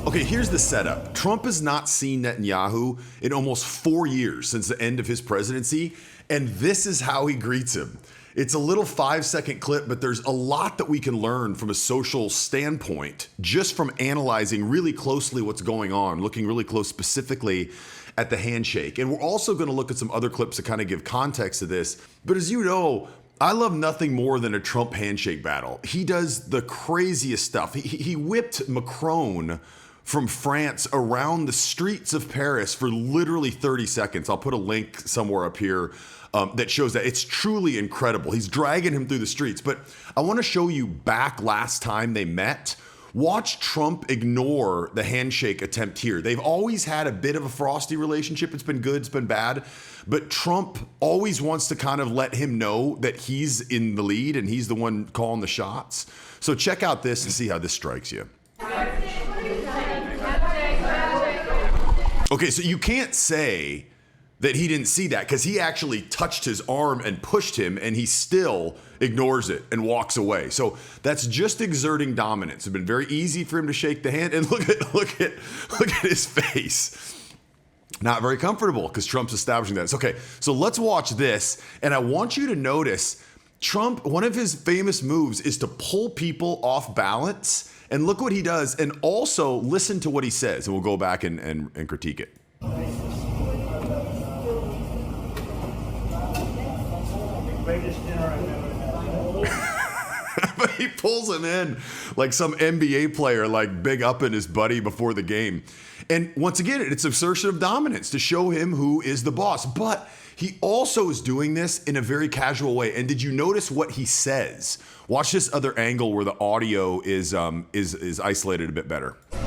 Okay, here's the setup. Trump has not seen Netanyahu in almost 4 years since the end of his presidency, and this is how he greets him. It's a little 5-second clip, but there's a lot that we can learn from a social standpoint just from analyzing really closely what's going on, looking really close specifically at the handshake. And we're also going to look at some other clips to kind of give context to this. But as you know, I love nothing more than a Trump handshake battle. He does the craziest stuff. He whipped Macron from France around the streets of Paris for literally 30 seconds. I'll put a link somewhere up here that shows that. It's truly incredible. He's dragging him through the streets. But I want to show you back last time they met. Watch Trump ignore the handshake attempt here. They've always had a bit of a frosty relationship. It's been good, it's been bad. But Trump always wants to kind of let him know that he's in the lead and he's the one calling the shots. So check out this and see how this strikes you. Okay, so you can't say that he didn't see that because he actually touched his arm and pushed him and he still ignores it and walks away. So that's just exerting dominance. It's been very easy for him to shake the hand and look at his face. Not very comfortable because Trump's establishing that. Okay, so let's watch this. And I want you to notice Trump, one of his famous moves is to pull people off balance. And look what he does. And also listen to what he says. And we'll go back and critique it. Greatest dinner I've ever had. But he pulls him in like some NBA player, like big up in his buddy before the game. And once again, it's assertion of dominance to show him who is the boss. But he also is doing this in a very casual way. And did you notice what he says? Watch this other angle where the audio is isolated a bit better. The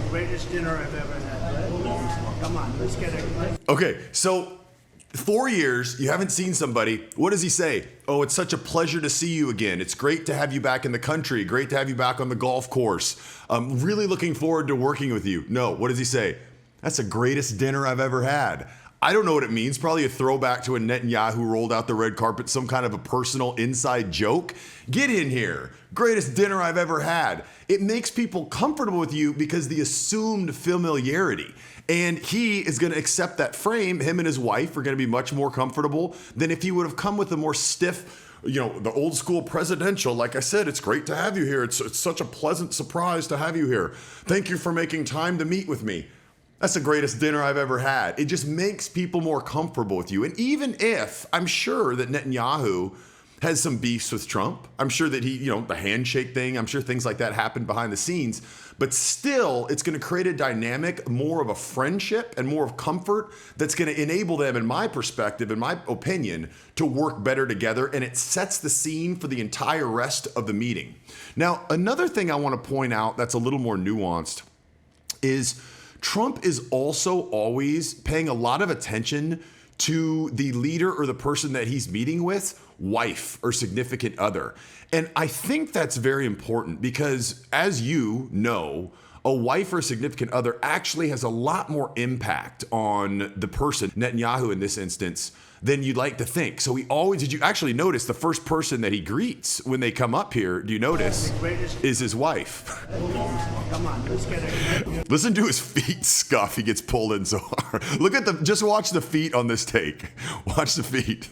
greatest dinner I've ever had. Come on, let's get it. Okay, so 4 years, you haven't seen somebody. What does he say? Oh, it's such a pleasure to see you again. It's great to have you back in the country. Great to have you back on the golf course. I'm really looking forward to working with you. No, what does he say? That's the greatest dinner I've ever had. I don't know what it means. Probably a throwback to when Netanyahu rolled out the red carpet, some kind of a personal inside joke. Get in here. Greatest dinner I've ever had. It makes people comfortable with you because the assumed familiarity. And he is going to accept that frame. Him and his wife are going to be much more comfortable than if he would have come with a more stiff, the old school presidential. Like I said, it's great to have you here. It's such a pleasant surprise to have you here. Thank you for making time to meet with me. That's the greatest dinner I've ever had. It just makes people more comfortable with you. And even if I'm sure that Netanyahu has some beefs with Trump, I'm sure that he, the handshake thing, I'm sure things like that happened behind the scenes, but still it's going to create a dynamic, more of a friendship and more of comfort that's going to enable them, in my perspective, in my opinion, to work better together. And it sets the scene for the entire rest of the meeting. Now, another thing I want to point out that's a little more nuanced is Trump is also always paying a lot of attention to the leader or the person that he's meeting with, wife or significant other. And I think that's very important because, as you know, a wife or significant other actually has a lot more impact on the person, Netanyahu in this instance, than you'd like to think. So did you actually notice the first person that he greets when they come up here, do you notice, is his wife? Come on, let's get it. Listen to his feet scuff. He gets pulled in so hard. Just watch the feet on this take. Watch the feet.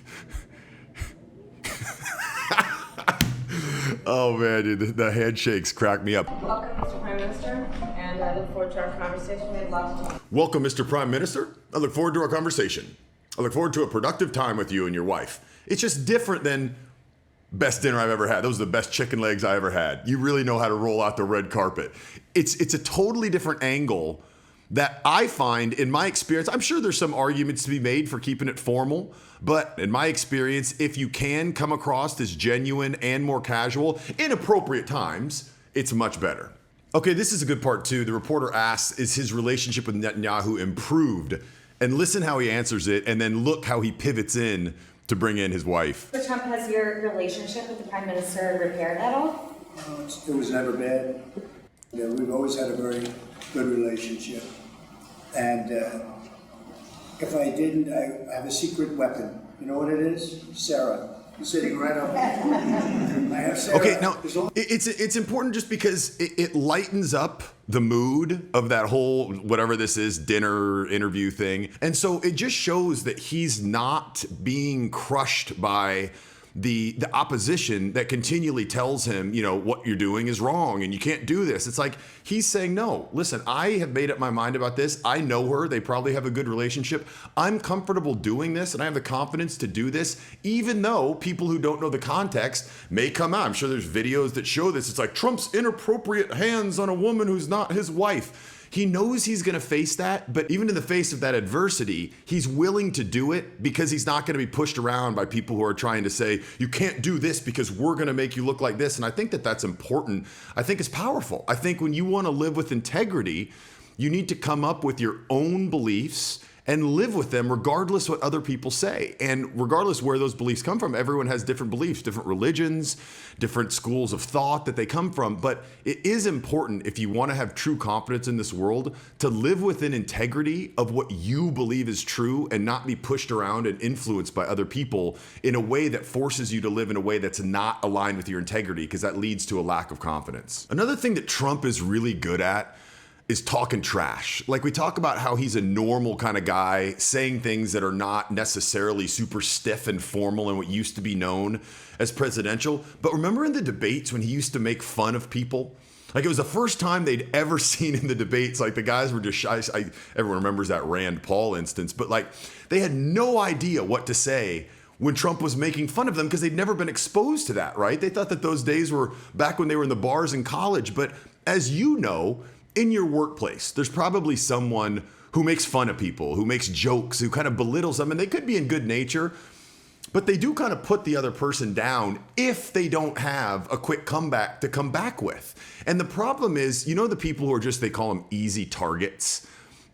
Oh man, dude, the handshakes crack me up. Welcome, Mr. Prime Minister, and I look forward to our conversation. We had lots of time. Welcome, Mr. Prime Minister. I look forward to our conversation. I look forward to a productive time with you and your wife. It's just different than best dinner I've ever had. Those are the best chicken legs I ever had. You really know how to roll out the red carpet. It's a totally different angle that I find, in my experience, I'm sure there's some arguments to be made for keeping it formal, but in my experience, if you can come across as genuine and more casual in appropriate times, it's much better. Okay, this is a good part too. The reporter asks, is his relationship with Netanyahu improved? And listen how he answers it, and then look how he pivots in to bring in his wife. Mr. Trump, has your relationship with the Prime Minister repaired at all? It was never bad. Yeah, we've always had a very good relationship. And if I didn't, I have a secret weapon. You know what it is? Sarah. sitting right up there. I have Sarah. Okay, now it's important just because it lightens up the mood of that whole whatever this is dinner interview thing, and so it just shows that he's not being crushed by the opposition that continually tells him, what you're doing is wrong and you can't do this. It's like he's saying, no, listen, I have made up my mind about this. I know her. They probably have a good relationship. I'm comfortable doing this and I have the confidence to do this, even though people who don't know the context may come out. I'm sure there's videos that show this. It's like Trump's inappropriate hands on a woman who's not his wife. He knows he's going to face that, but even in the face of that adversity, he's willing to do it because he's not going to be pushed around by people who are trying to say, you can't do this because we're going to make you look like this. And I think that that's important. I think it's powerful. I think when you want to live with integrity, you need to come up with your own beliefs and live with them regardless what other people say. And regardless where those beliefs come from, everyone has different beliefs, different religions, different schools of thought that they come from. But it is important, if you want to have true confidence in this world, to live within integrity of what you believe is true and not be pushed around and influenced by other people in a way that forces you to live in a way that's not aligned with your integrity, because that leads to a lack of confidence. Another thing that Trump is really good at is talking trash. Like, we talk about how he's a normal kind of guy saying things that are not necessarily super stiff and formal and what used to be known as presidential. But remember in the debates when he used to make fun of people? Like, it was the first time they'd ever seen in the debates, like the guys were just shy. Everyone remembers that Rand Paul instance, but like they had no idea what to say when Trump was making fun of them because they'd never been exposed to that, right? They thought that those days were back when they were in the bars in college. But as you know, in your workplace, there's probably someone who makes fun of people, who makes jokes, who kind of belittles them, and they could be in good nature, but they do kind of put the other person down if they don't have a quick comeback to come back with. And the problem is, the people who are just, they call them easy targets.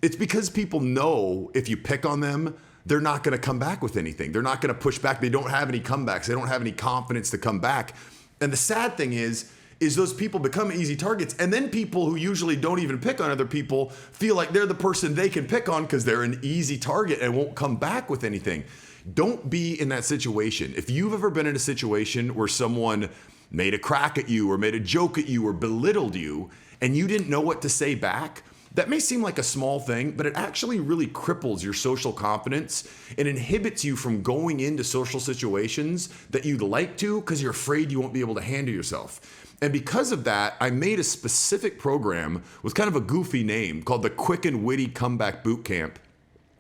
It's because people know if you pick on them, they're not going to come back with anything. They're not going to push back. They don't have any comebacks. They don't have any confidence to come back. And the sad thing is those people become easy targets. And then people who usually don't even pick on other people feel like they're the person they can pick on because they're an easy target and won't come back with anything. Don't be in that situation. If you've ever been in a situation where someone made a crack at you or made a joke at you or belittled you and you didn't know what to say back, that may seem like a small thing, but it actually really cripples your social confidence and inhibits you from going into social situations that you'd like to because you're afraid you won't be able to handle yourself. And because of that, I made a specific program with kind of a goofy name called the Quick and Witty Comeback Boot Camp.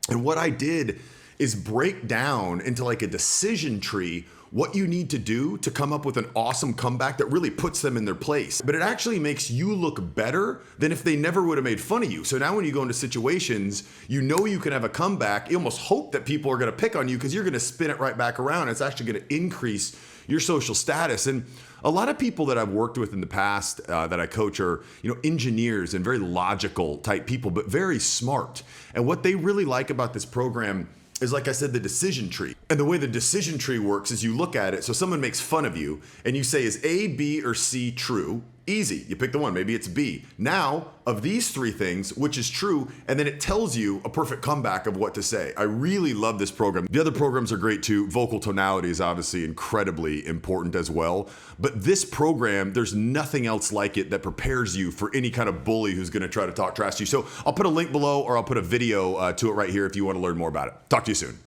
And what I did is break down into like a decision tree what you need to do to come up with an awesome comeback that really puts them in their place. But it actually makes you look better than if they never would have made fun of you. So now when you go into situations, you can have a comeback. You almost hope that people are going to pick on you because you're going to spin it right back around. It's actually going to increase your social status. And a lot of people that I've worked with in the past that I coach are, engineers and very logical type people, but very smart. And what they really like about this program is, like I said, the decision tree. And the way the decision tree works is you look at it. So someone makes fun of you and you say, is A, B, or C true? Easy. You pick the one. Maybe it's B. Now, of these three things, which is true? And then it tells you a perfect comeback of what to say. I really love this program. The other programs are great too. Vocal tonality is obviously incredibly important as well. But this program, there's nothing else like it that prepares you for any kind of bully who's going to try to talk trash to you. So I'll put a link below or I'll put a video to it right here if you want to learn more about it. Talk to you soon.